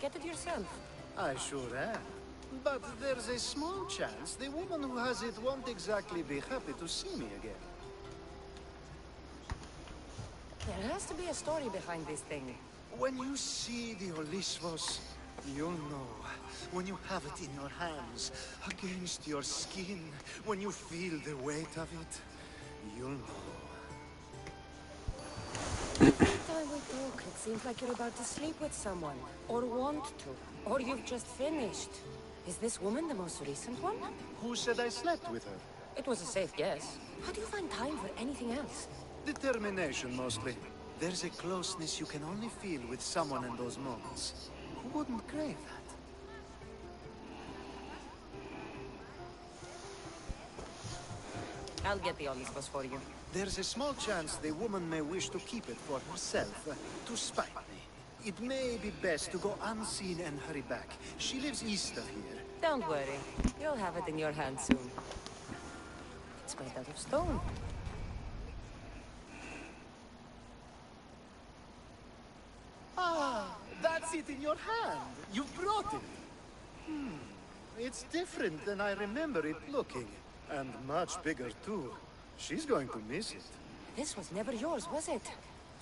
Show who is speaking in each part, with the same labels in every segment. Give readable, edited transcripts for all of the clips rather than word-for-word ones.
Speaker 1: Get it yourself.
Speaker 2: I sure am. But there's a small chance the woman who has it won't exactly be happy to see me again.
Speaker 1: There has to be a story behind this thing.
Speaker 2: When you see the Olisvos, you'll know. When you have it in your hands, against your skin, when you feel the weight of it, you'll know.
Speaker 1: Every time we talk, it seems like you're about to sleep with someone. Or want to. Or you've just finished. Is this woman the most recent one?
Speaker 2: Who said I slept with her?
Speaker 1: It was a safe guess. How do you find time for anything else?
Speaker 2: Determination, mostly. There's a closeness you can only feel with someone in those moments. Who wouldn't crave that?
Speaker 1: I'll get the Olisvos for you.
Speaker 2: There's a small chance the woman may wish to keep it for herself, to spite me. It may be best to go unseen and hurry back. She lives east of here.
Speaker 1: Don't worry. You'll have it in your hand soon. It's made out of stone.
Speaker 2: Ah, that's it in your hand. You brought it. It's different than I remember it looking. And much bigger, too. She's going to miss it.
Speaker 1: This was never yours, was it?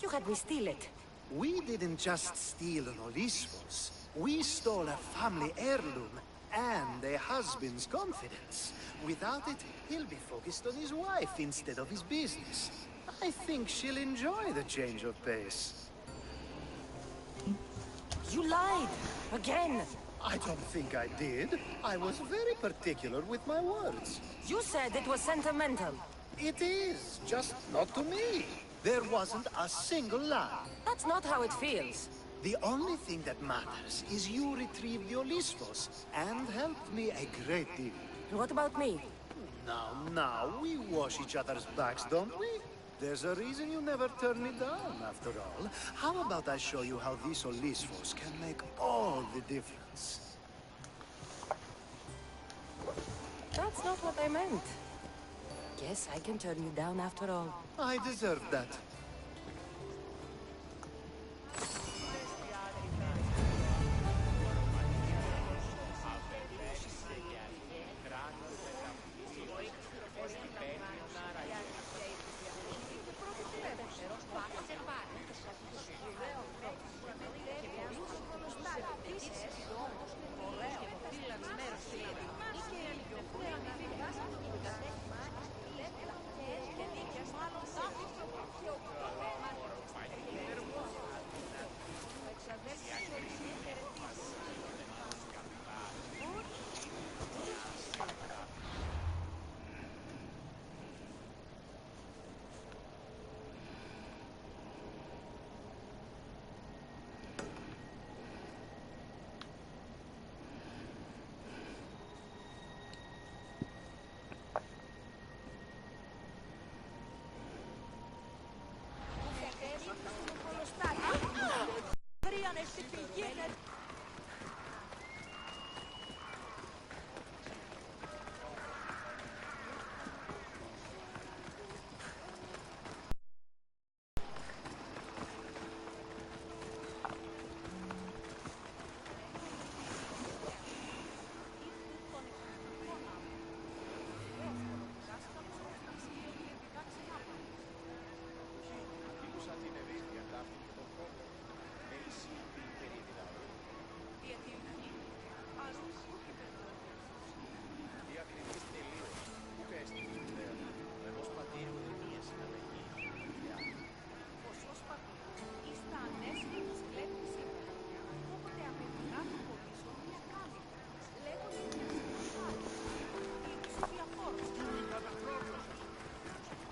Speaker 1: You had me steal it.
Speaker 2: We didn't just steal an Olisvos. We stole a family heirloom and a husband's confidence. Without it, he'll be focused on his wife instead of his business. I think she'll enjoy the change of pace.
Speaker 1: You lied! Again!
Speaker 2: I don't think I did. I was very particular with my words.
Speaker 1: You said it was sentimental.
Speaker 2: It is, just not to me. There wasn't a single lie.
Speaker 1: That's not how it feels.
Speaker 2: The only thing that matters is you retrieved the Olisvos and helped me a great deal.
Speaker 1: And what about me?
Speaker 2: Now, we wash each other's backs, don't we? There's a reason you never turn me down, after all. How about I show you how these Olisvos can make all the difference?
Speaker 1: That's not what I meant. Guess I can turn you down after all.
Speaker 2: I deserve that.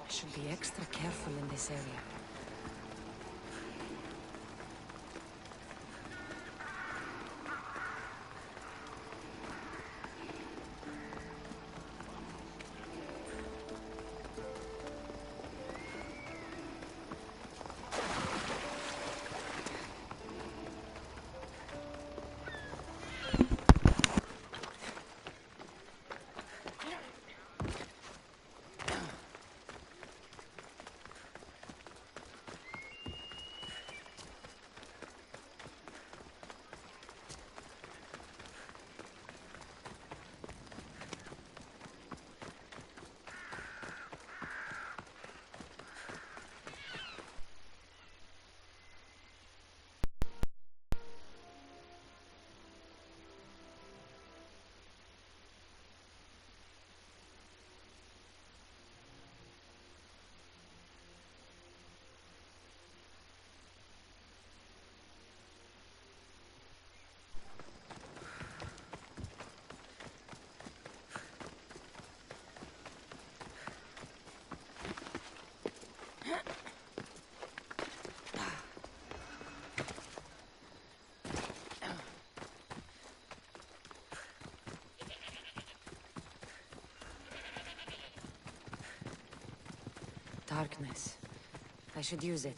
Speaker 1: Should be extra careful in this area. darkness. I should use it.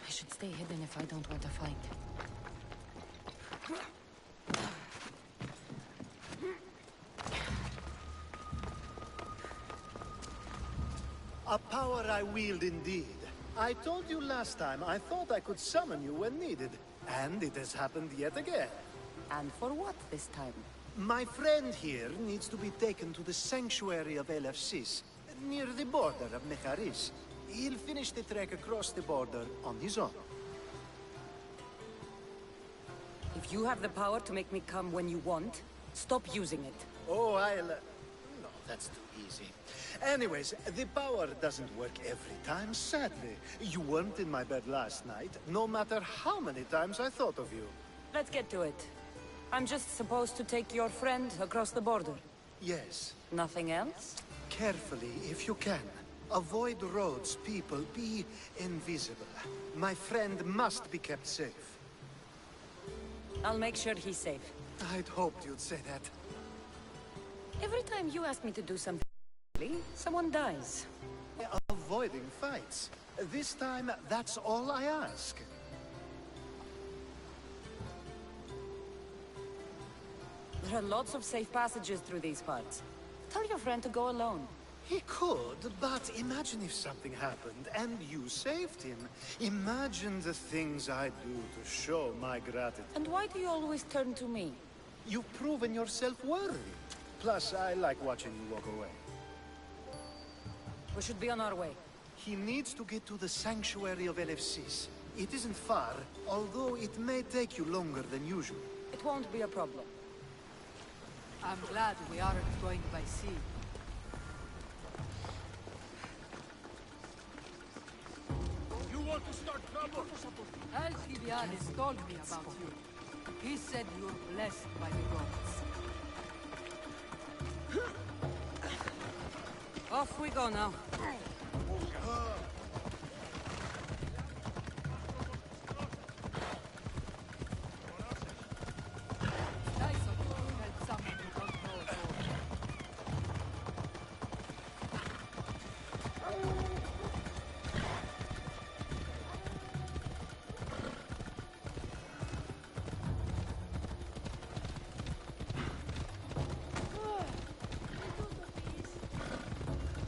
Speaker 1: I should stay hidden if I don't want to fight.
Speaker 2: A power I wield indeed. I told you last time I thought I could summon you when needed. And it has happened yet again.
Speaker 1: And for what this time?
Speaker 2: My friend here needs to be taken to the sanctuary of Elefsis, near the border of Mecharis. He'll finish the trek across the border on his own.
Speaker 1: If you have the power to make me come when you want, stop using it.
Speaker 2: Oh, no, that's too easy. Anyways, the power doesn't work every time, sadly. You weren't in my bed last night, no matter how many times I thought of you.
Speaker 1: Let's get to it. I'm just supposed to take your friend across the border.
Speaker 2: Yes.
Speaker 1: Nothing else?
Speaker 2: Carefully, if you can. Avoid roads, people, be invisible. My friend must be kept safe.
Speaker 1: I'll make sure he's safe.
Speaker 2: I'd hoped you'd say that.
Speaker 1: Every time you ask me to do something, someone dies.
Speaker 2: Avoiding fights. This time, that's all I ask.
Speaker 1: There are lots of safe passages through these parts. Tell your friend to go alone.
Speaker 2: He could, but imagine if something happened and you saved him. Imagine the things I'd do to show my gratitude.
Speaker 1: And why do you always turn to me?
Speaker 2: You've proven yourself worthy. Plus, I like watching you walk away.
Speaker 1: We should be on our way.
Speaker 2: He needs to get to the sanctuary of Elefsis. It isn't far, although it may take you longer than usual.
Speaker 1: It won't be a problem.
Speaker 3: I'm glad we aren't going by sea.
Speaker 4: You want to start trouble?
Speaker 3: Alcibiades told me about you. He said you're blessed by the gods.
Speaker 1: Off we go now.
Speaker 3: Nice of you to help someone who don't know a sword.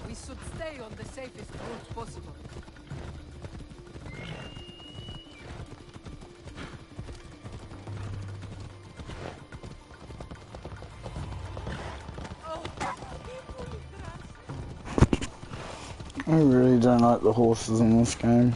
Speaker 3: We should stay on the safest route possible.
Speaker 5: I really don't like the horses in this game.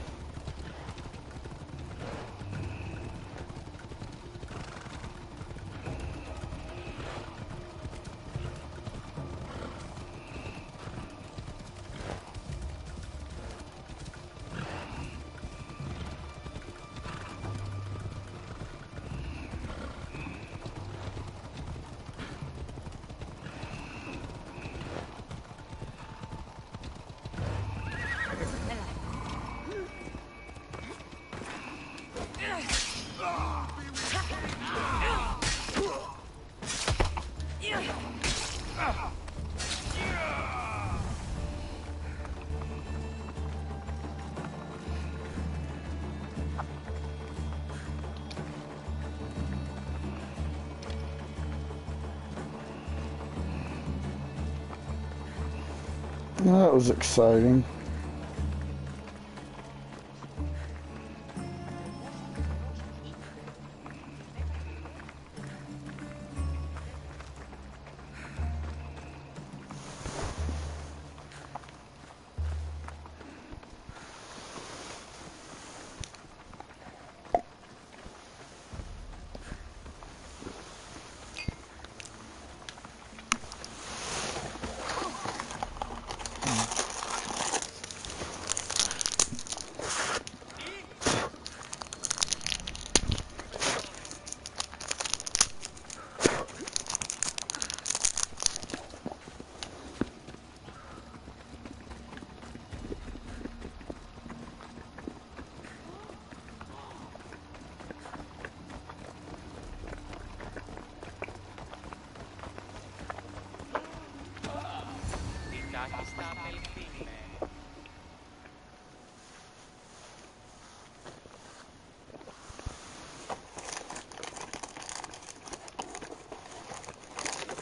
Speaker 5: That was exciting.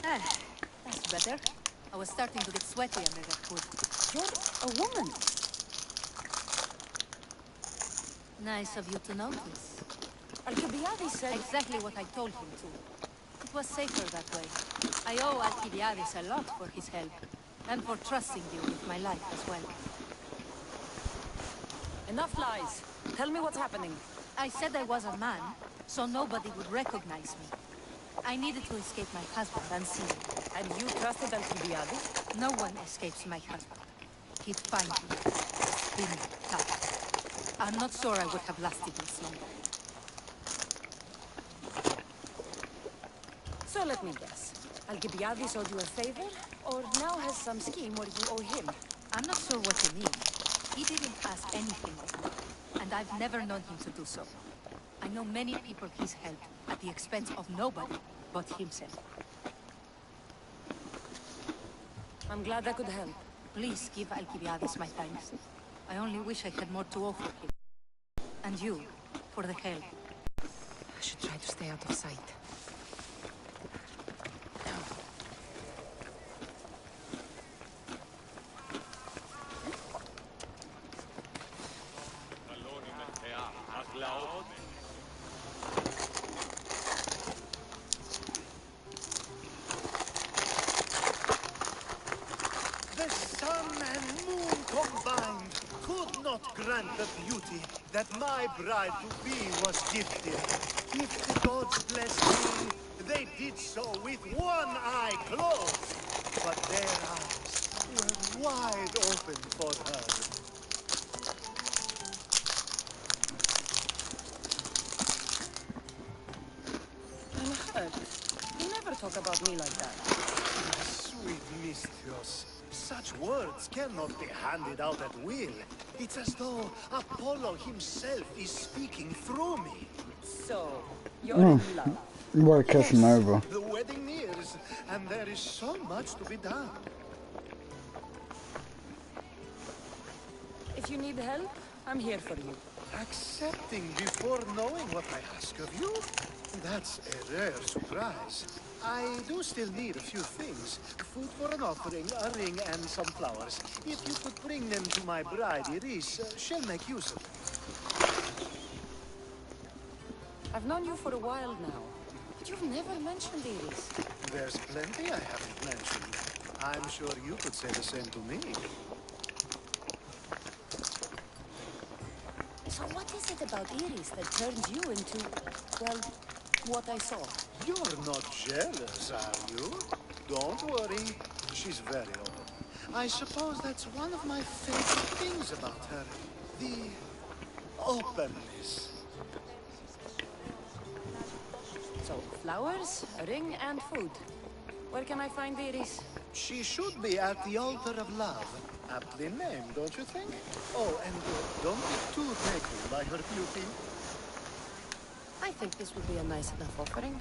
Speaker 3: Ah, that's better. I was starting to get sweaty under that hood.
Speaker 1: You're a woman.
Speaker 3: Nice of you to notice.
Speaker 1: Alcibiades said...
Speaker 3: Exactly what I told him to. It was safer that way. I owe Alcibiades a lot for his help, and for trusting you with my life as well.
Speaker 1: Enough lies. Tell me what's happening.
Speaker 3: I said I was a man, so nobody would recognize me. I needed to escape my husband unseen.
Speaker 1: And you trusted Alcibiades?
Speaker 3: No one escapes my husband. He'd find me. Spin me tight. I'm not sure I would have lasted this long.
Speaker 1: So let me guess. Alcibiades owed you a favor, or now has some scheme where you owe him?
Speaker 3: I'm not sure what you mean. He didn't ask anything of me, and I've never known him to do so. I know many people he's helped at the expense of nobody but himself.
Speaker 1: I'm glad I could help.
Speaker 3: Please give Alcibiades my thanks. I only wish I had more to offer him. And you, for the help.
Speaker 1: I should try to stay out of sight.
Speaker 2: The sun and moon combined could not grant the beauty that my bride-to-be was gifted. If the gods blessed me, they did so with one eye closed. But their eyes were wide open for her.
Speaker 1: I'm hurt. You never talk about me like that.
Speaker 2: Sweet Misthios, such words cannot be handed out at will. It's as though Apollo himself is speaking through me.
Speaker 1: So, you're in love.
Speaker 5: You gotta catch him over.
Speaker 2: The wedding nears, and there is so much to be done.
Speaker 1: If you need help, I'm here for you.
Speaker 2: Accepting before knowing what I ask of you? That's a rare surprise. I do still need a few things. Food for an offering, a ring, and some flowers. If you could bring them to my bride, Iris, she'll make use of them.
Speaker 1: I've known you for a while now, but you've never mentioned Iris.
Speaker 2: There's plenty I haven't mentioned. I'm sure you could say the same to me.
Speaker 1: So what is it about Iris that turned you into, well, what I saw?
Speaker 2: You're not jealous, are you? Don't worry. She's very open. I suppose that's one of my favorite things about her. The openness.
Speaker 1: So, flowers, a ring, and food. Where can I find Iris?
Speaker 2: She should be at the altar of love. Aptly named, don't you think? Oh, and don't be too taken by her beauty.
Speaker 1: I think this would be a nice enough offering.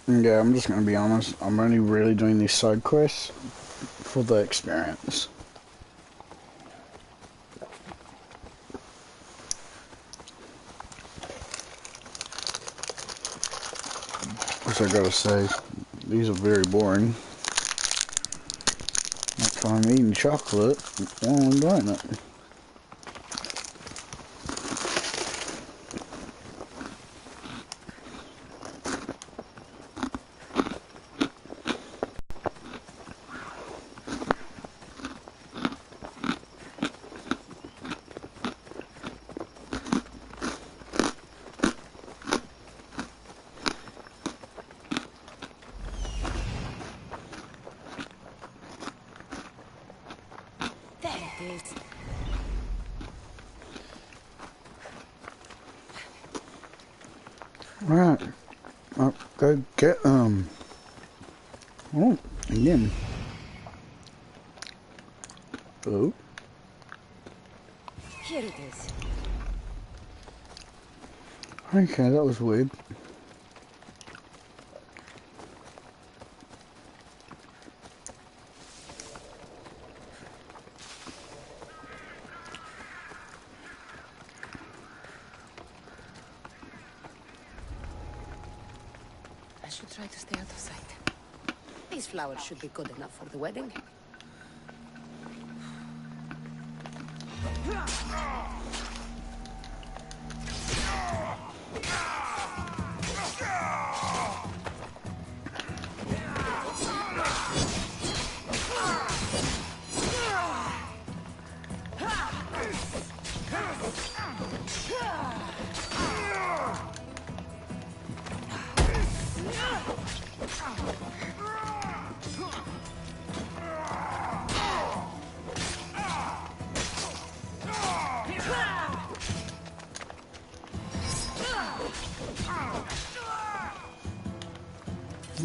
Speaker 5: Yeah, I'm just gonna be honest. I'm only really doing these side quests for the experience. Which I gotta say, these are very boring. Next time I'm eating chocolate while I'm doing it.
Speaker 1: There it is.
Speaker 5: Right. I'll go get, oh, again. Oh.
Speaker 1: Here it is.
Speaker 5: Okay, that was weird.
Speaker 1: I should try to stay out of sight. These flowers should be good enough for the wedding.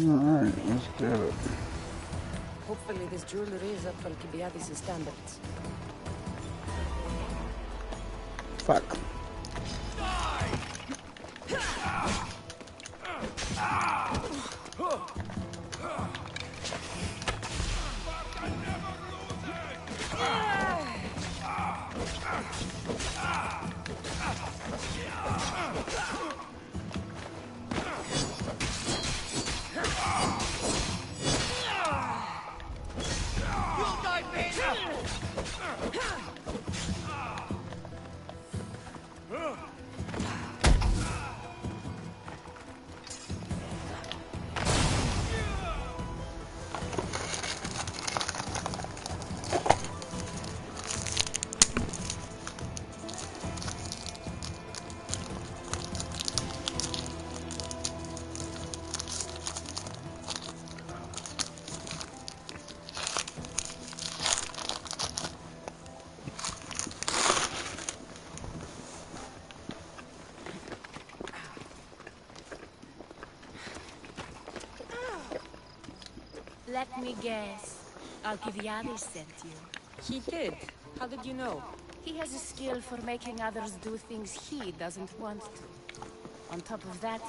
Speaker 5: Alright, let's do it.
Speaker 1: Hopefully this jewelry is up for Alcibiades' standards.
Speaker 5: Fuck.
Speaker 3: Let me guess. Alcibiades sent you.
Speaker 1: He did. How did you know?
Speaker 3: He has a skill for making others do things he doesn't want to. On top of that,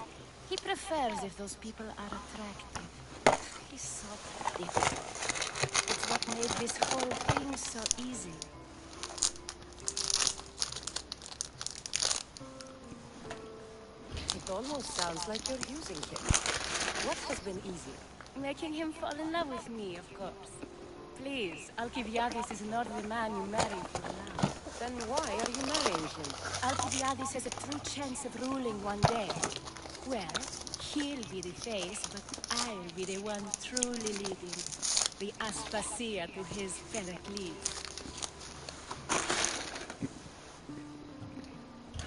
Speaker 3: he prefers if those people are attractive. He's so difficult. It's what made this whole thing so easy.
Speaker 1: It almost sounds like you're using him. What has been easy?
Speaker 3: Making him fall in love with me, of course. Please, Alcibiades is not the man you marry for love.
Speaker 1: Then why are you marrying him?
Speaker 3: Alcibiades has a true chance of ruling one day. Well, he'll be the face, but I'll be the one truly leading. The Aspasia to his Pericles.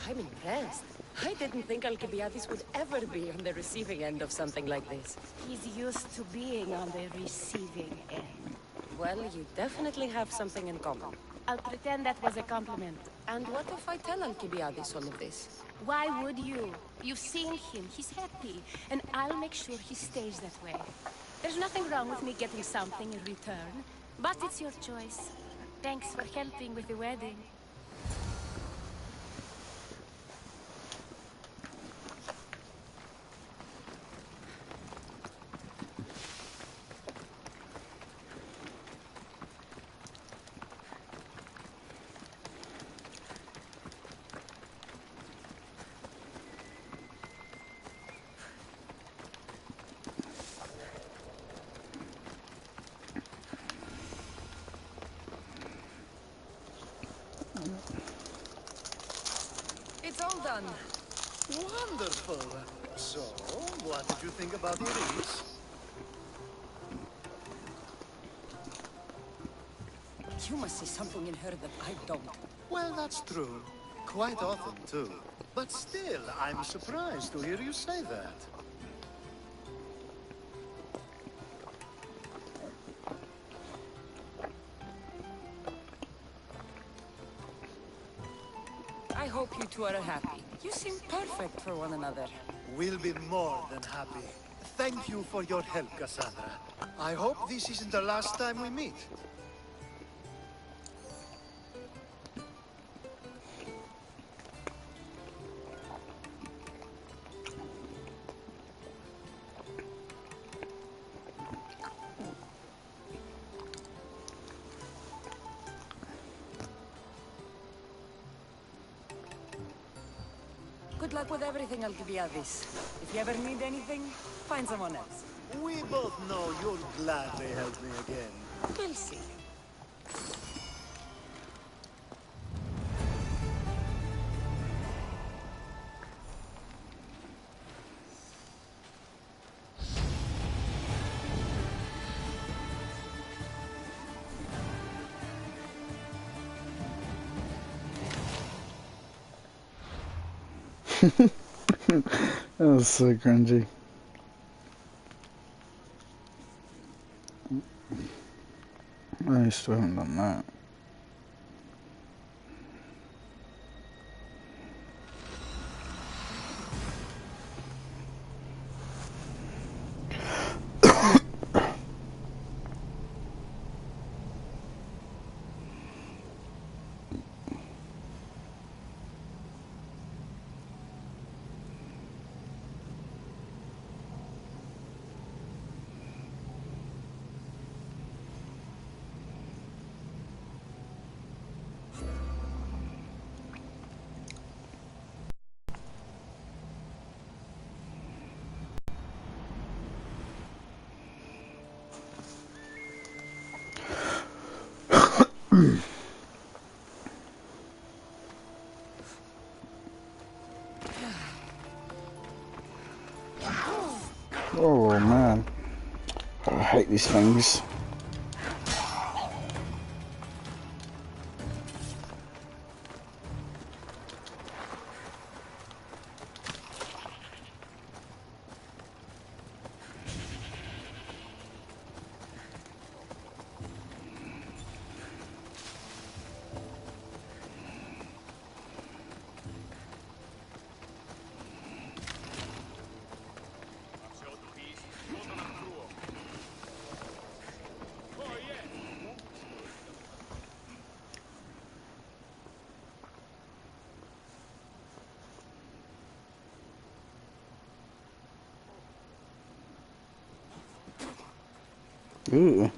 Speaker 1: I'm impressed. I didn't think Alcibiades would ever be on the receiving end of something like this.
Speaker 3: He's used to being on the receiving end.
Speaker 1: Well, you definitely have something in common.
Speaker 3: I'll pretend that was a compliment.
Speaker 1: And what if I tell Alcibiades all of this?
Speaker 3: Why would you? You've seen him, he's happy, and I'll make sure he stays that way. There's nothing wrong with me getting something in return, but it's your choice. Thanks for helping with the wedding.
Speaker 1: done.
Speaker 2: Wonderful. So, what did you think about Iris?
Speaker 1: You must see something in her that I don't.
Speaker 2: Well, that's true. Quite often, too. But still, I'm surprised to hear you say that.
Speaker 1: I hope you two are happy. You seem perfect for one another.
Speaker 2: We'll be more than happy. Thank you for your help, Cassandra. I hope this isn't the last time we meet.
Speaker 1: Good luck with everything, Alcibiades. If you ever need anything, find someone else.
Speaker 2: We both know you'll gladly help me again.
Speaker 1: We'll see.
Speaker 5: That was so cringy. I still haven't done that. Oh man, I hate these things. Ooh.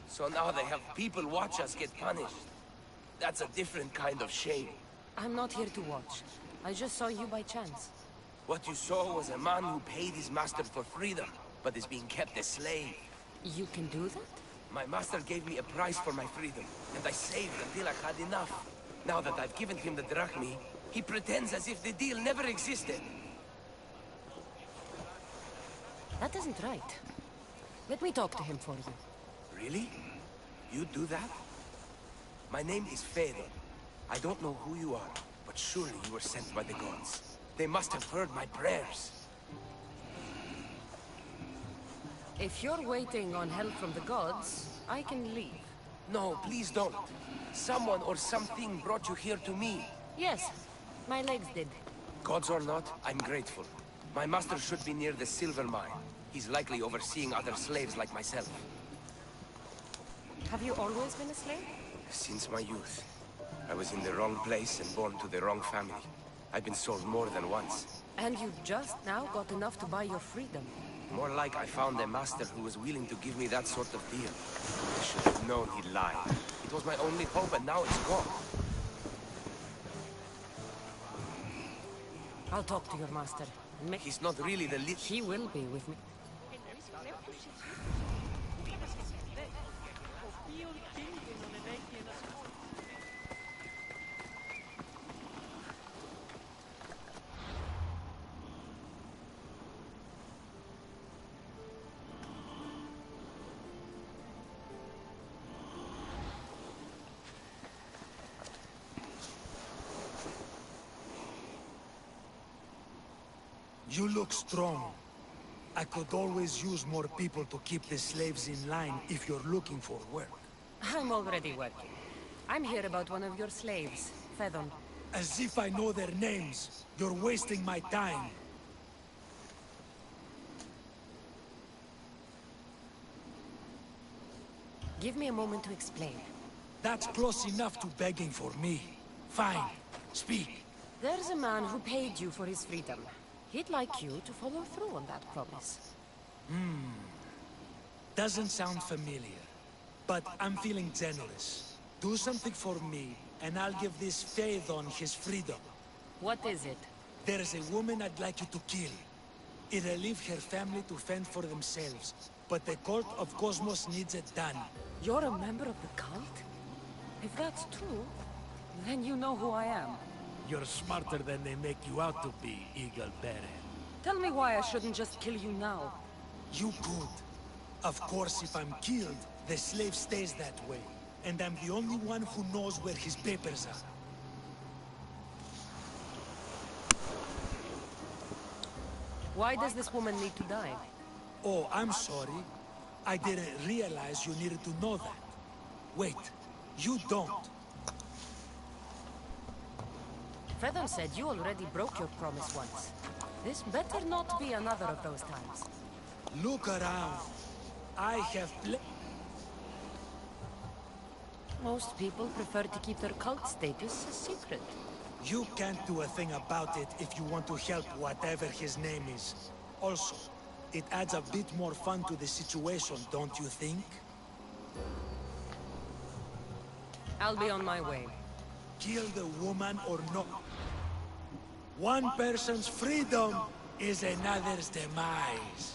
Speaker 6: So now they have people watch us get punished. That's a different kind of shame.
Speaker 1: I'm not here to watch. I just saw you by chance.
Speaker 6: What you saw was a man who paid his master for freedom, but is being kept a slave.
Speaker 1: You can do that?
Speaker 6: My master gave me a price for my freedom, and I saved until I had enough. Now that I've given him the drachmi, he pretends as if the deal never existed.
Speaker 1: That isn't right. Let me talk to him for you.
Speaker 6: Really? You do that? My name is Fedor. I don't know who you are, but surely you were sent by the gods. They must have heard my prayers.
Speaker 1: If you're waiting on help from the gods, I can leave.
Speaker 6: No, please don't. Someone or something brought you here to me.
Speaker 1: Yes, my legs did.
Speaker 6: Gods or not, I'm grateful. My master should be near the silver mine. He's likely overseeing other slaves like myself.
Speaker 1: Have you always been a slave?
Speaker 6: Since my youth. I was in the wrong place and born to the wrong family. I've been sold more than once.
Speaker 1: And you just now got enough to buy your freedom.
Speaker 6: More like I found a master who was willing to give me that sort of deal. I should have known he'd lie. It was my only hope, and now it's gone.
Speaker 1: I'll talk to your master.
Speaker 6: He's not really the lead.
Speaker 1: He will be with me.
Speaker 7: You look strong. I could always use more people to keep the slaves in line if you're looking for work.
Speaker 1: I'm already working. I'm here about one of your slaves, Fedon.
Speaker 7: As if I know their names. You're wasting my time.
Speaker 1: Give me a moment to explain.
Speaker 7: That's close enough to begging for me. Fine. Speak.
Speaker 1: There's a man who paid you for his freedom. He'd like you to follow through on that promise.
Speaker 7: Doesn't sound familiar. But I'm feeling generous. Do something for me, and I'll give this Phaethon his freedom.
Speaker 1: What is it?
Speaker 7: There is a woman I'd like you to kill. It'll leave her family to fend for themselves. But the cult of Cosmos needs it done.
Speaker 1: You're a member of the cult? If that's true, then you know who I am.
Speaker 7: You're smarter than they make you out to be, Eagle Bearer.
Speaker 1: Tell me why I shouldn't just kill you now.
Speaker 7: You could. Of course, if I'm killed, the slave stays that way. And I'm the only one who knows where his papers are.
Speaker 1: Why does this woman need to die?
Speaker 7: Oh, I'm sorry. I didn't realize you needed to know that. Wait, you don't.
Speaker 1: Fedon said you already broke your promise once. This better not be another of those times.
Speaker 7: Look around. I have
Speaker 1: Most people prefer to keep their cult status a secret.
Speaker 7: You can't do a thing about it if you want to help whatever his name is. Also, it adds a bit more fun to the situation, don't you think?
Speaker 1: I'll be on my way.
Speaker 7: Kill the woman or not. One person's freedom is another's demise.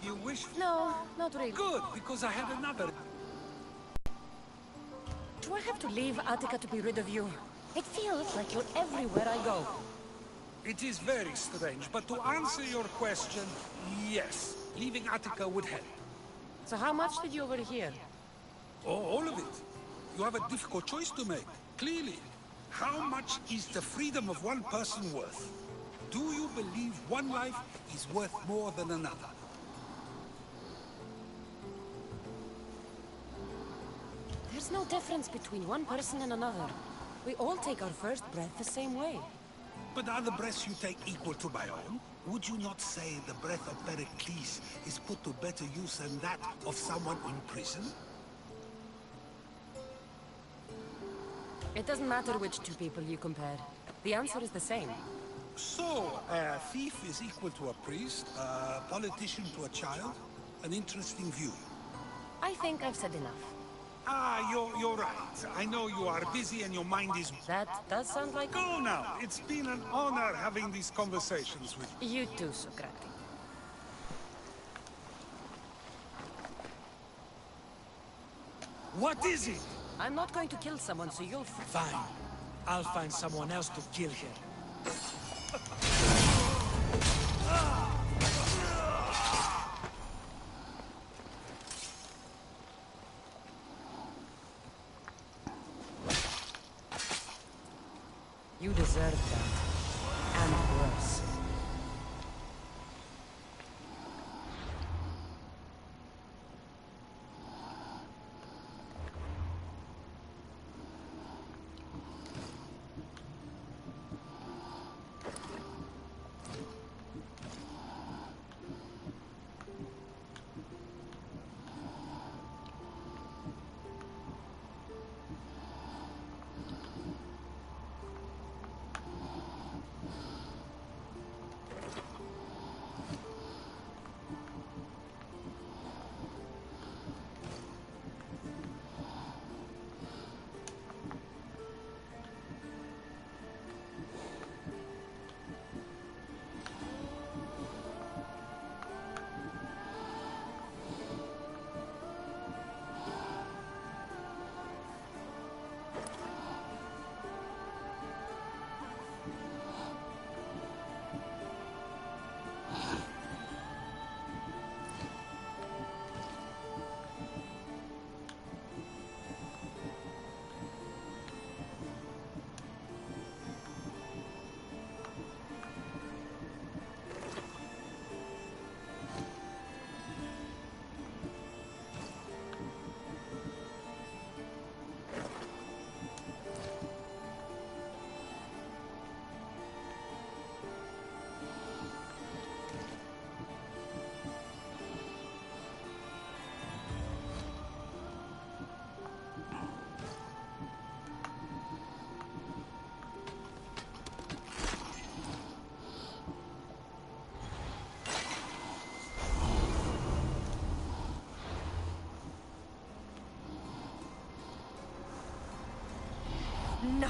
Speaker 4: You wish...
Speaker 1: No, not really.
Speaker 4: Good, because I have another...
Speaker 1: Do I have to leave Attica to be rid of you? It feels like you're everywhere I go.
Speaker 4: It is very strange, but to answer your question, yes. Leaving Attica would help.
Speaker 1: So how much did you overhear?
Speaker 4: Oh, all of it. You have a difficult choice to make, clearly. How much is the freedom of one person worth? Do you believe one life is worth more than another?
Speaker 1: There's no difference between one person and another. We all take our first breath the same way.
Speaker 4: But are the breaths you take equal to my own? Would you not say the breath of Pericles is put to better use than that of someone in prison?
Speaker 1: It doesn't matter which two people you compare. The answer is the same.
Speaker 4: So, a thief is equal to a priest, a politician to a child? An interesting view.
Speaker 1: I think I've said enough.
Speaker 4: Ah, you're right. I know you are busy and your mind is...
Speaker 1: That does sound like...
Speaker 4: Go now. It's been an honor having these conversations with you.
Speaker 1: You too, Socrates.
Speaker 7: What is it?
Speaker 1: I'm not going to kill someone, so you'll...
Speaker 7: Fine. I'll find someone else to kill her.
Speaker 1: You deserve that. And worse.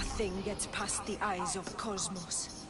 Speaker 8: Nothing gets past the eyes of Cosmos.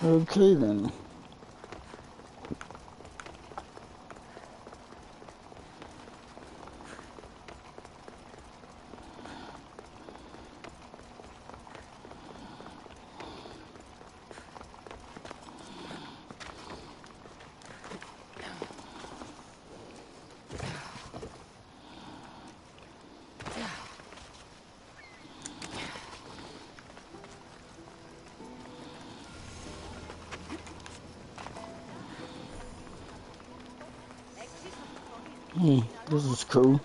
Speaker 5: Okay then. This is cool.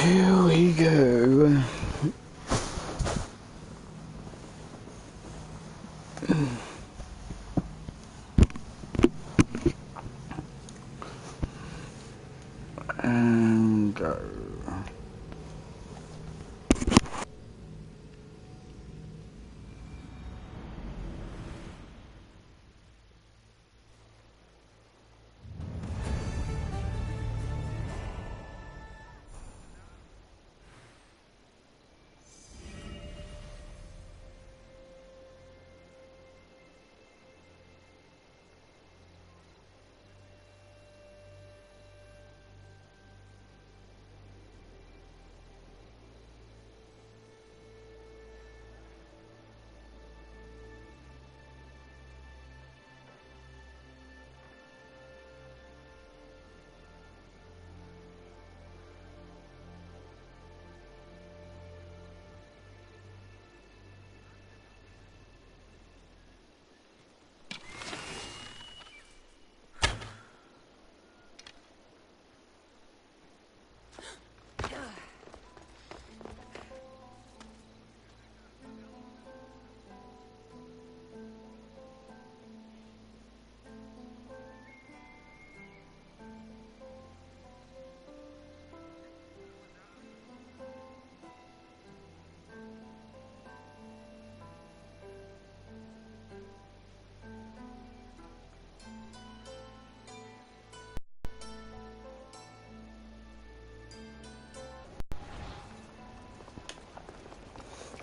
Speaker 5: Here we go. And go.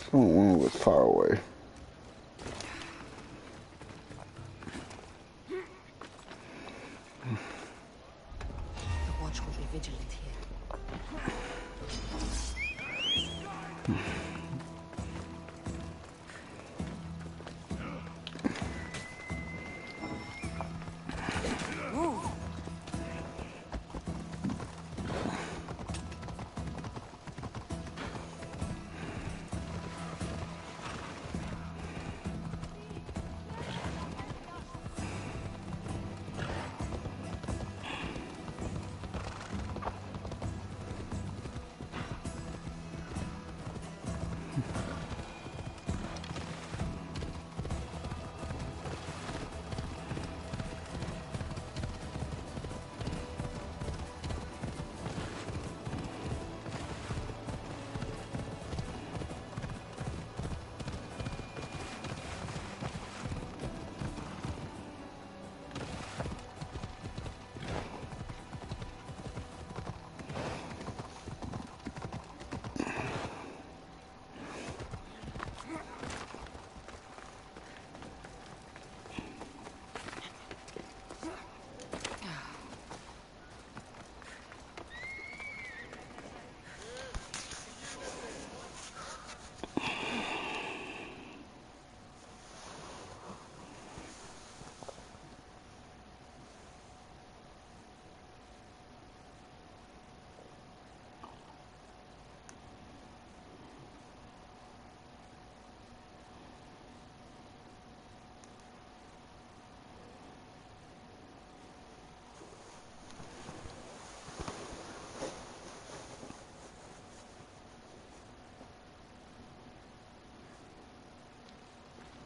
Speaker 5: I don't want to look far away.
Speaker 1: The watch will be vigilant here.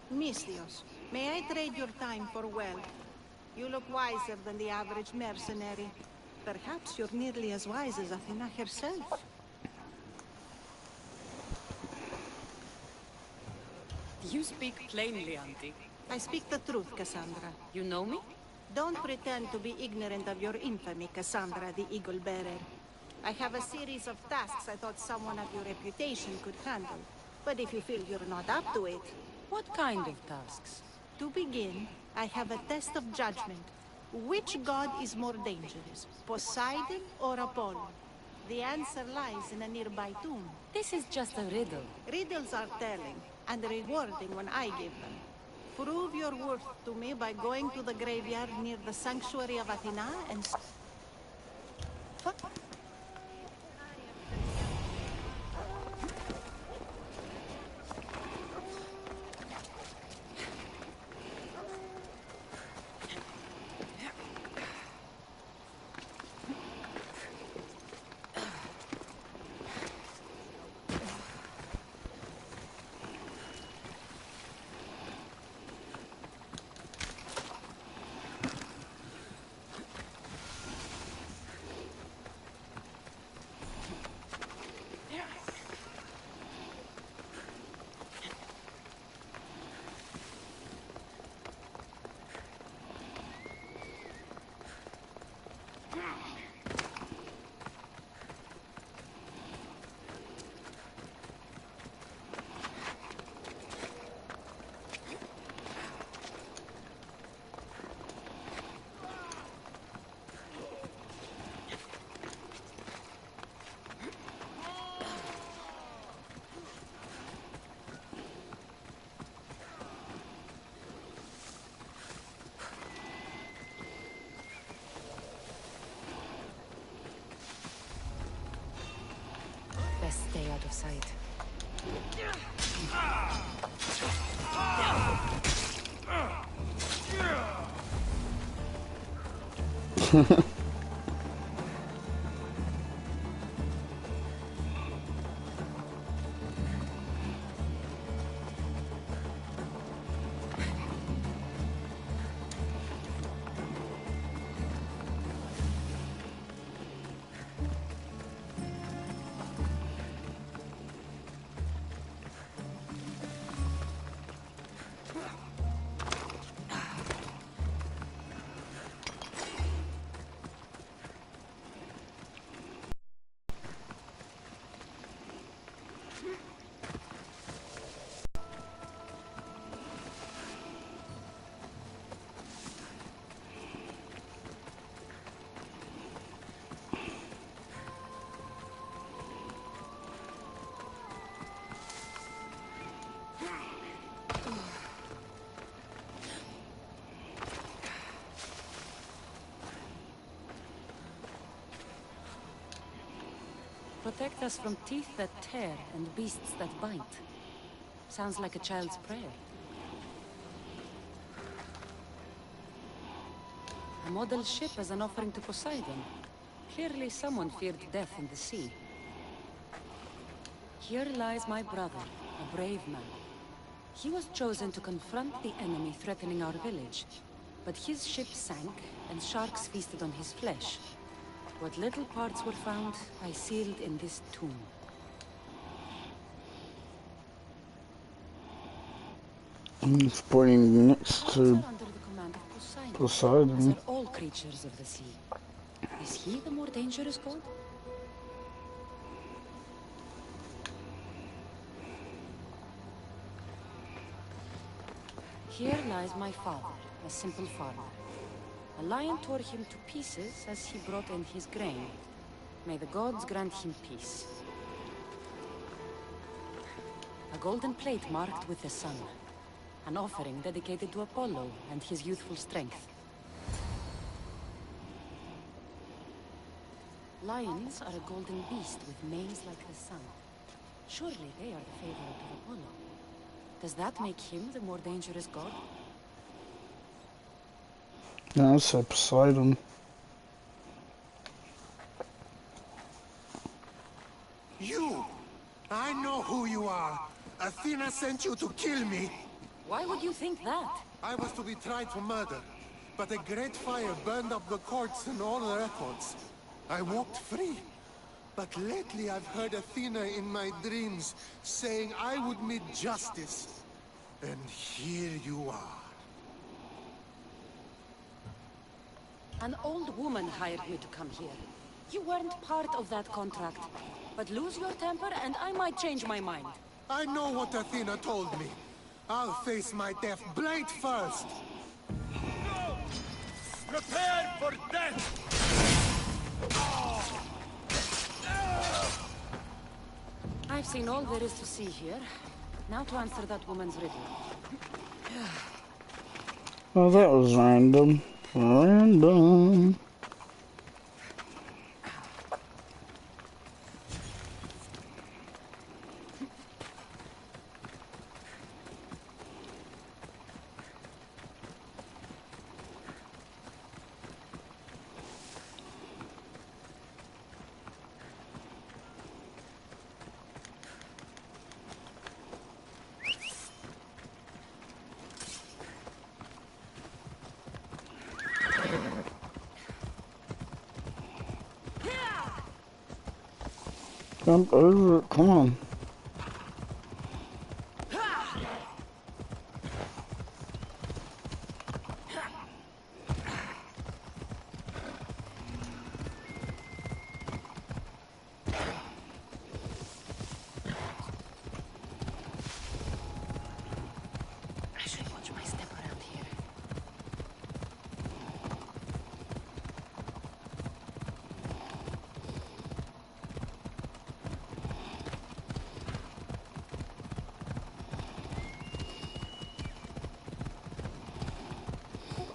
Speaker 9: Misthios, may I trade your time for wealth? You look wiser than the average mercenary. Perhaps you're nearly as wise as Athena herself.
Speaker 1: You speak plainly, Auntie.
Speaker 9: I speak the truth, Cassandra.
Speaker 1: You know me?
Speaker 9: Don't pretend to be ignorant of your infamy, Cassandra the Eagle Bearer. I have a series of tasks I thought someone of your reputation could handle. But if you feel you're not up to it...
Speaker 1: What kind of tasks?
Speaker 9: To begin, I have a test of judgment. Which god is more dangerous, Poseidon or Apollo? The answer lies in a nearby tomb.
Speaker 1: This is just a riddle.
Speaker 9: Riddles are telling, and rewarding when I give them. Prove your worth to me by going to the graveyard near the sanctuary of Athena and...
Speaker 1: stay out of sight. Protect us from teeth that tear and beasts that bite. Sounds like a child's prayer. A model ship as an offering to Poseidon. Clearly someone feared death in the sea. Here lies my brother, a brave man. He was chosen to confront the enemy threatening our village. But his ship sank, and sharks feasted on his flesh. What little parts were found, I sealed in this tomb.
Speaker 5: It's pointing next to
Speaker 1: Under the command of Poseidon.
Speaker 5: Poseidon.
Speaker 1: As are all creatures of the sea. Is he the more dangerous god? Here lies my father, a simple farmer. A lion tore him to pieces as he brought in his grain. May the gods grant him peace. A golden plate marked with the sun. An offering dedicated to Apollo and his youthful strength. Lions are a golden beast with manes like the sun. Surely they are the favorite of Apollo. Does that make him the more dangerous god?
Speaker 5: No, it's a Poseidon.
Speaker 2: You! I know who you are. Athena sent you to kill me.
Speaker 1: Why would you think that?
Speaker 2: I was to be tried for murder, but a great fire burned up the courts and all the records. I walked free. But lately I've heard Athena in my dreams saying I would meet justice. And here you are.
Speaker 1: An old woman hired me to come here. You weren't part of that contract. But lose your temper and I might change my mind.
Speaker 2: I know what Athena told me. I'll face my death blade first.
Speaker 6: Go! Prepare for death!
Speaker 1: I've seen all there is to see here. Now to answer that woman's riddle.
Speaker 5: Well, that was random. Random. Jump over it, come on.
Speaker 1: I should watch my step around here.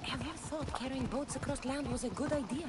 Speaker 1: Whoever thought carrying boats across land was a good idea?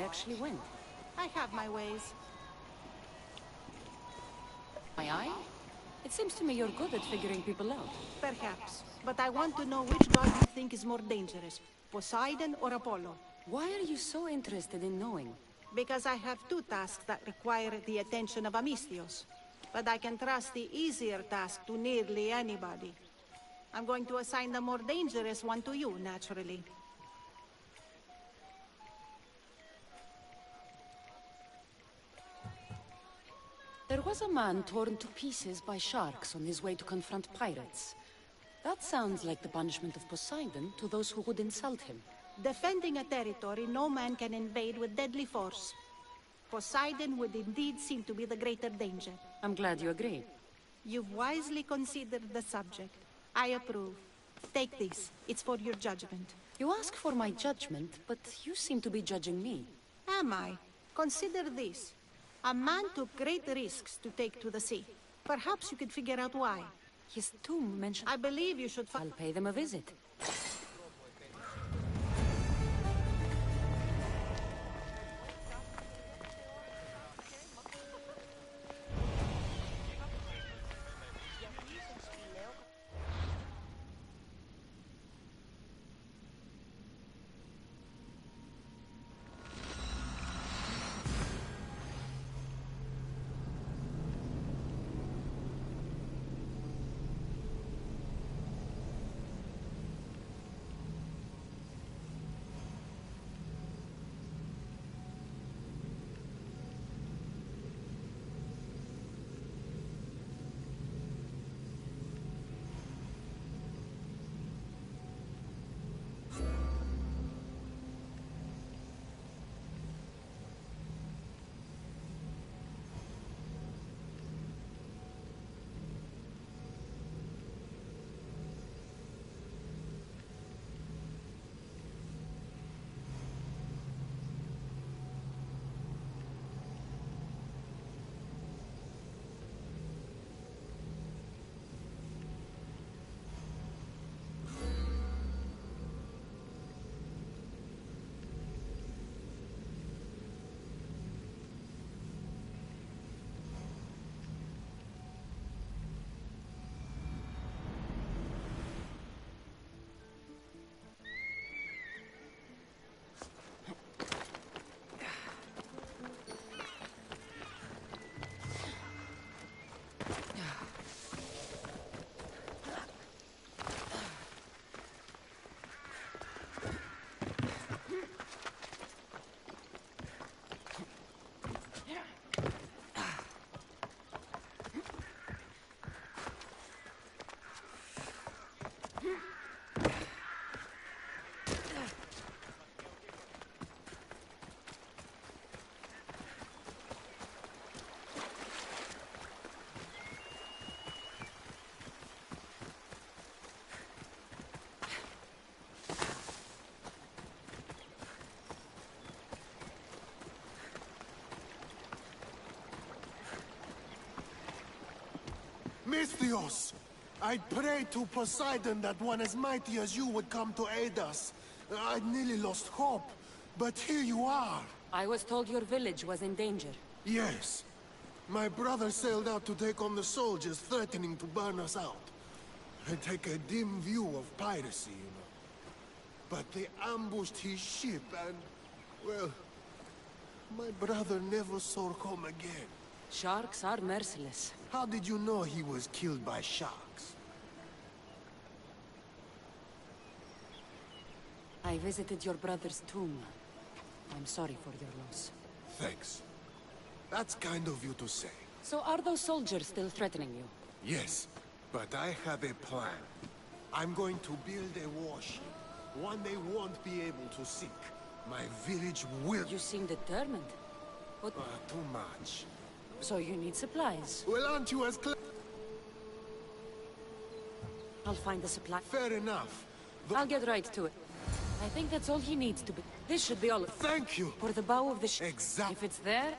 Speaker 1: actually went.
Speaker 9: I have my ways.
Speaker 1: My eye? It seems to me you're good at figuring people out.
Speaker 9: Perhaps. But I want to know which god you think is more dangerous, Poseidon or Apollo.
Speaker 1: Why are you so interested in knowing?
Speaker 9: Because I have two tasks that require the attention of Amistios. But I can trust the easier task to nearly anybody. I'm going to assign the more dangerous one to you, naturally.
Speaker 1: There was a man torn to pieces by sharks on his way to confront pirates. That sounds like the punishment of Poseidon to those who would insult him.
Speaker 9: Defending a territory no man can invade with deadly force. Poseidon would indeed seem to be the greater danger.
Speaker 1: I'm glad you agree.
Speaker 9: You've wisely considered the subject. I approve. Take this. It's for your judgment.
Speaker 1: You ask for my judgment, but you seem to be judging me.
Speaker 9: Am I? Consider this. A man took great risks to take to the sea. Perhaps you could figure out why.
Speaker 1: His tomb mentioned...
Speaker 9: I believe you should
Speaker 1: I'll pay them a visit.
Speaker 10: Misthios! I prayed to Poseidon that one as mighty as you would come to aid us. I'd nearly lost hope, but here you are.
Speaker 1: I was told your village was in danger.
Speaker 10: Yes. My brother sailed out to take on the soldiers threatening to burn us out. I take a dim view of piracy, you know. But they ambushed his ship and, well, my brother never saw home again.
Speaker 1: Sharks are merciless.
Speaker 10: How did you know he was killed by sharks?
Speaker 1: I visited your brother's tomb. I'm sorry for your loss.
Speaker 10: Thanks. That's kind of you to say.
Speaker 1: So are those soldiers still threatening you?
Speaker 10: Yes, but I have a plan. I'm going to build a warship. One they won't be able to sink. My village will...
Speaker 1: You seem determined. What?
Speaker 10: Too much.
Speaker 1: So you need supplies.
Speaker 10: Well, aren't you as clever?
Speaker 1: I'll find the supply.
Speaker 10: Fair enough.
Speaker 1: I'll get right to it. I think that's all he needs to be. This should be all.
Speaker 10: Thank you.
Speaker 1: For the bow of the ship.
Speaker 10: Exactly.
Speaker 1: If it's there...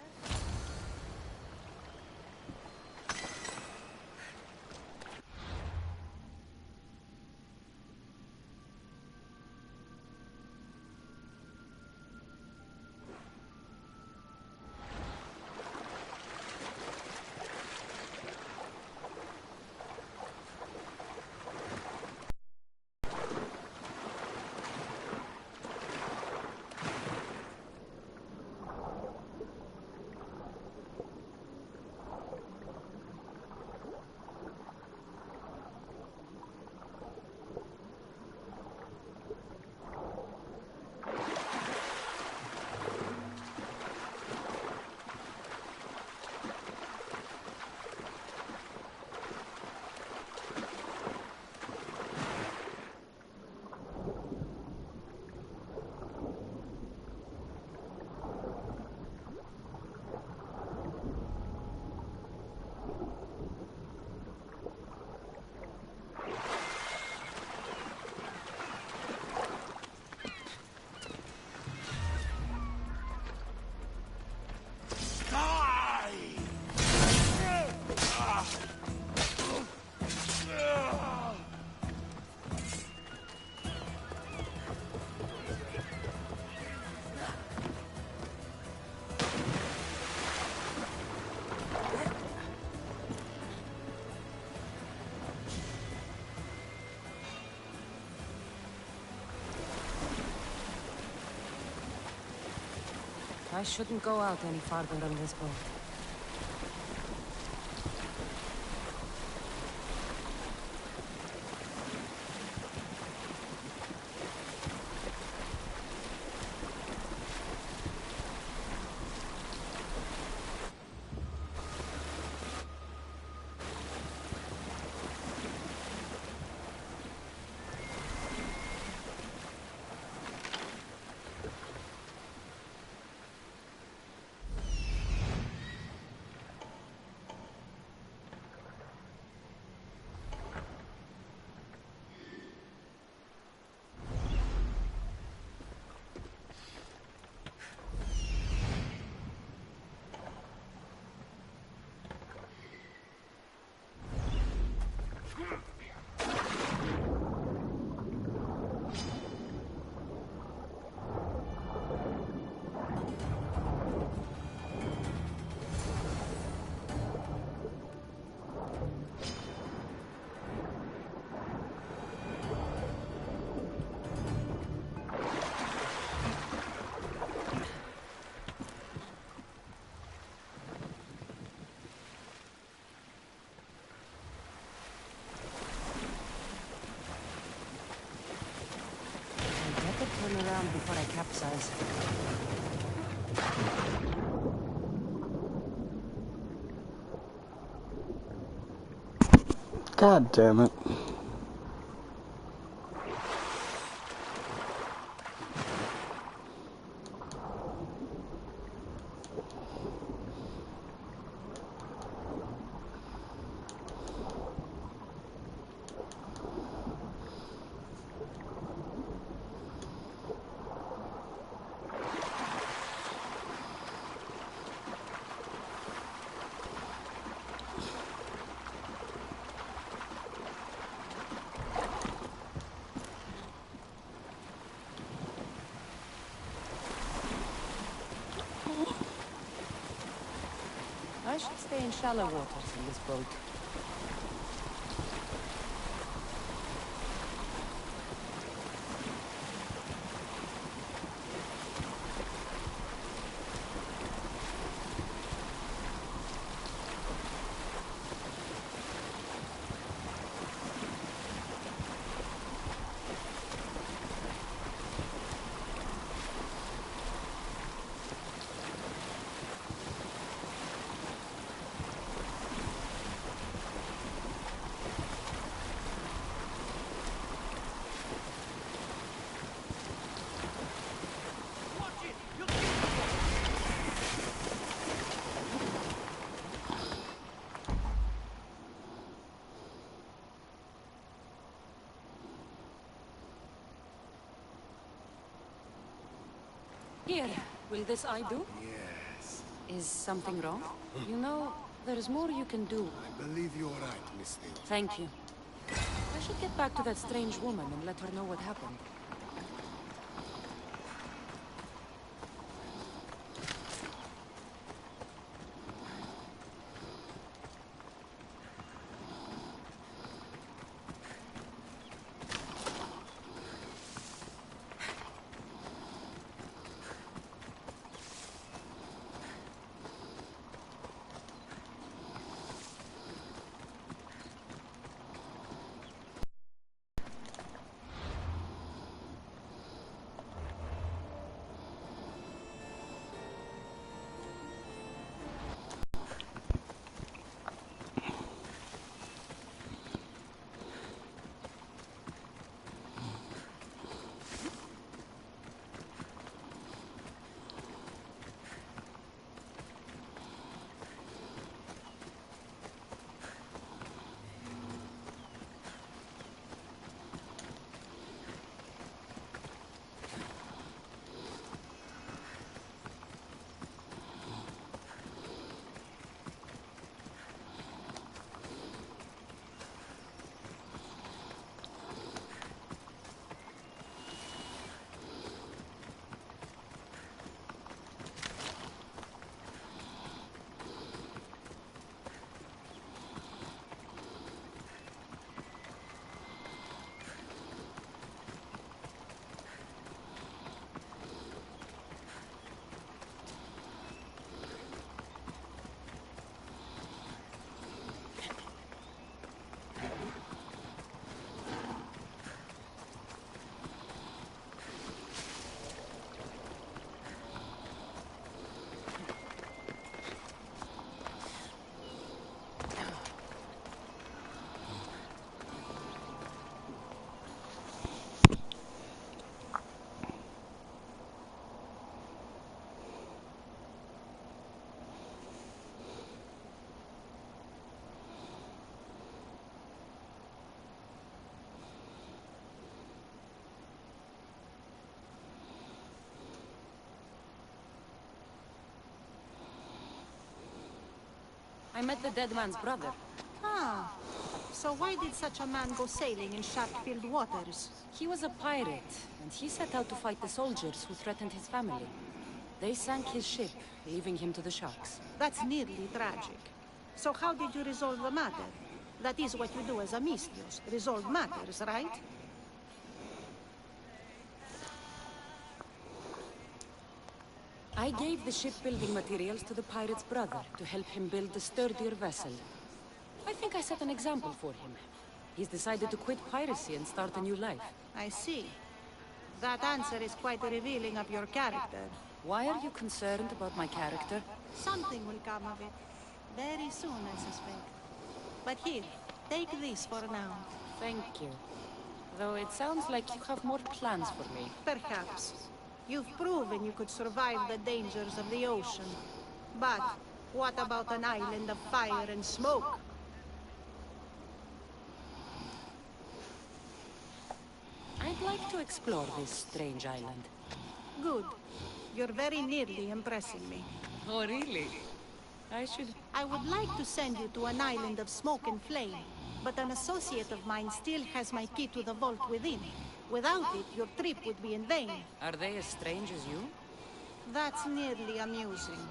Speaker 1: I shouldn't go out any farther on this boat. Turn around before I capsize.
Speaker 5: God damn it.
Speaker 1: I should stay in shallow waters in this boat. Here, will this I do?
Speaker 10: Yes.
Speaker 1: Is something wrong? You know, there's more you can do.
Speaker 10: I believe you're right, Miss Hill.
Speaker 1: Thank you. I should get back to that strange woman and let her know what happened. I met the dead man's brother.
Speaker 9: Ah. So why did such a man go sailing in shark-filled waters?
Speaker 1: He was a pirate, and he set out to fight the soldiers who threatened his family. They sank his ship, leaving him to the sharks.
Speaker 9: That's nearly tragic. So how did you resolve the matter? That is what you do as a Misthios, resolve matters, right?
Speaker 1: I gave the shipbuilding materials to the pirate's brother to help him build a sturdier vessel. I think I set an example for him. He's decided to quit piracy and start a new life.
Speaker 9: I see. That answer is quite revealing of your character.
Speaker 1: Why are you concerned about my character?
Speaker 9: Something will come of it. Very soon, I suspect. But here, take this for now.
Speaker 1: Thank you. Though it sounds like you have more plans for me.
Speaker 9: Perhaps. You've proven you could survive the dangers of the ocean. But what about an island of fire and smoke?
Speaker 1: I'd like to explore this strange island.
Speaker 9: Good. You're very nearly impressing me.
Speaker 1: Oh, really?
Speaker 9: I would like to send you to an island of smoke and flame, but an associate of mine still has my key to the vault within. Without it, your trip would be in vain.
Speaker 1: Are they as strange as you?
Speaker 9: That's nearly amusing.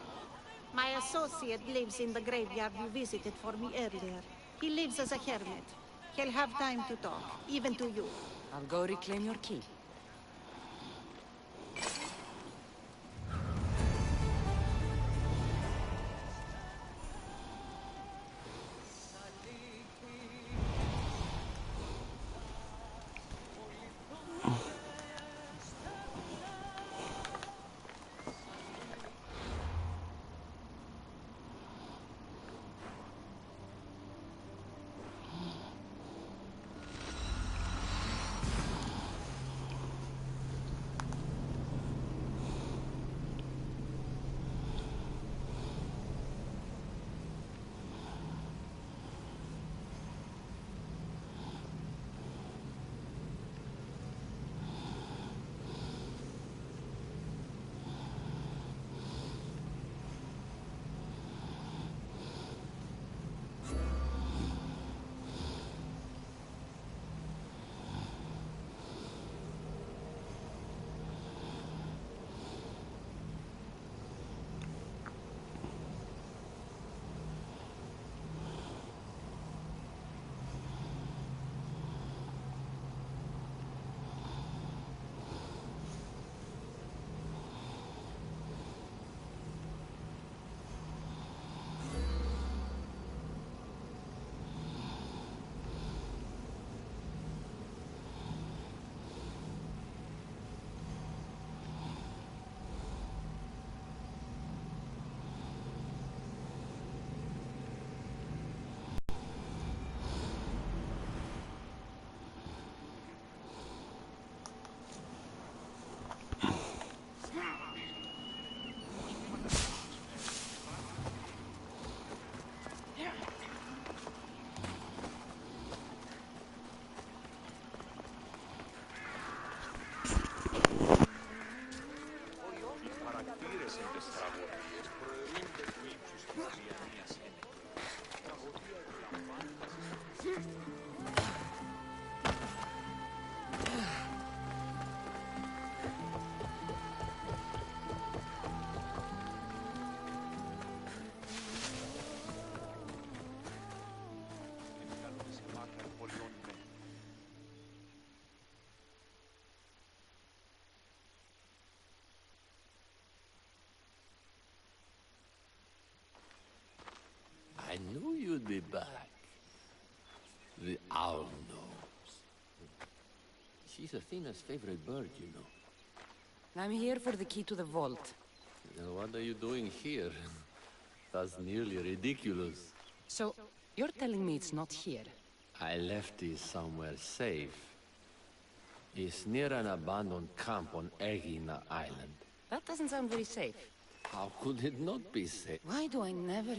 Speaker 9: My associate lives in the graveyard you visited for me earlier. He lives as a hermit. He'll have time to talk, even to you.
Speaker 1: I'll go reclaim your key.
Speaker 11: I knew you'd be back. The owl knows. She's Athena's favorite bird, you know.
Speaker 1: I'm here for the key to the vault.
Speaker 11: Now, what are you doing here? That's nearly ridiculous.
Speaker 1: So, you're telling me it's not here?
Speaker 11: I left it somewhere safe. It's near an abandoned camp on Egina Island.
Speaker 1: That doesn't sound very safe.
Speaker 11: How could it not be safe?
Speaker 1: Why do I never...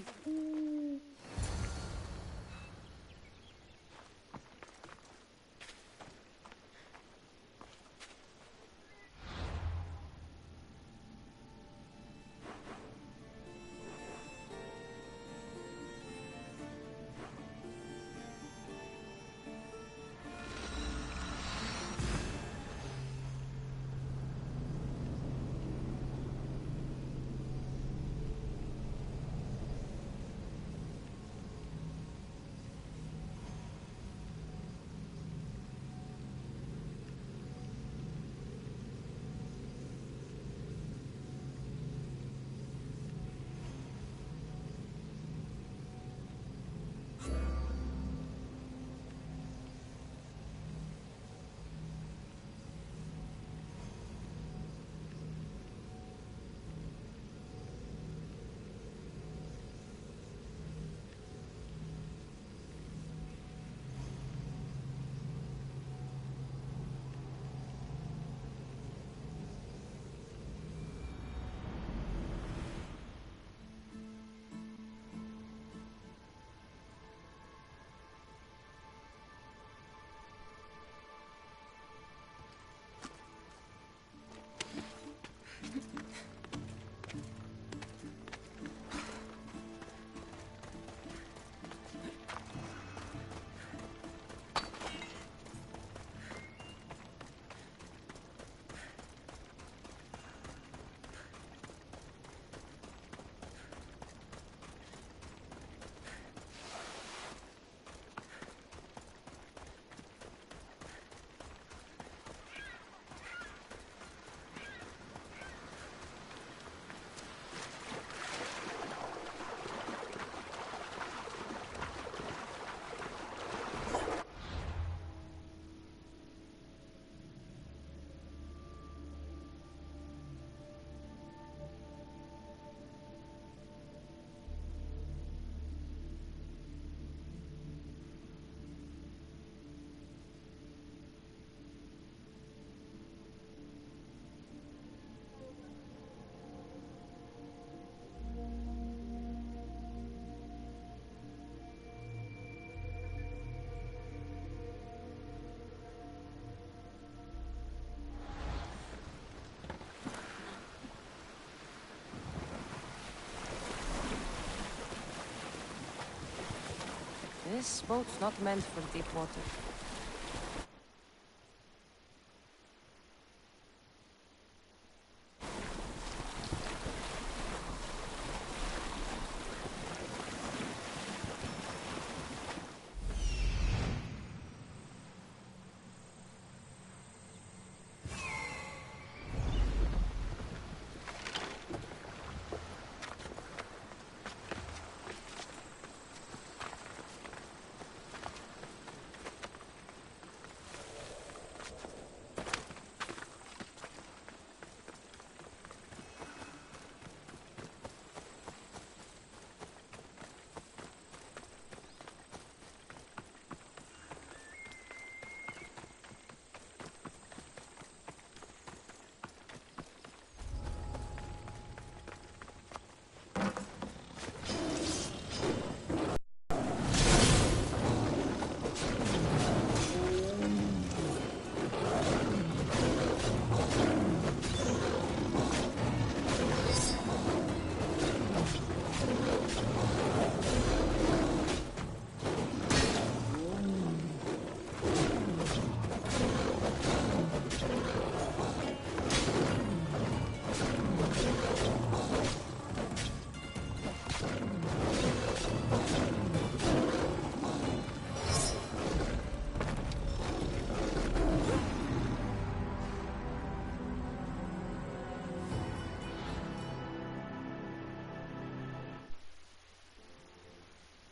Speaker 3: This boat's not meant for deep water.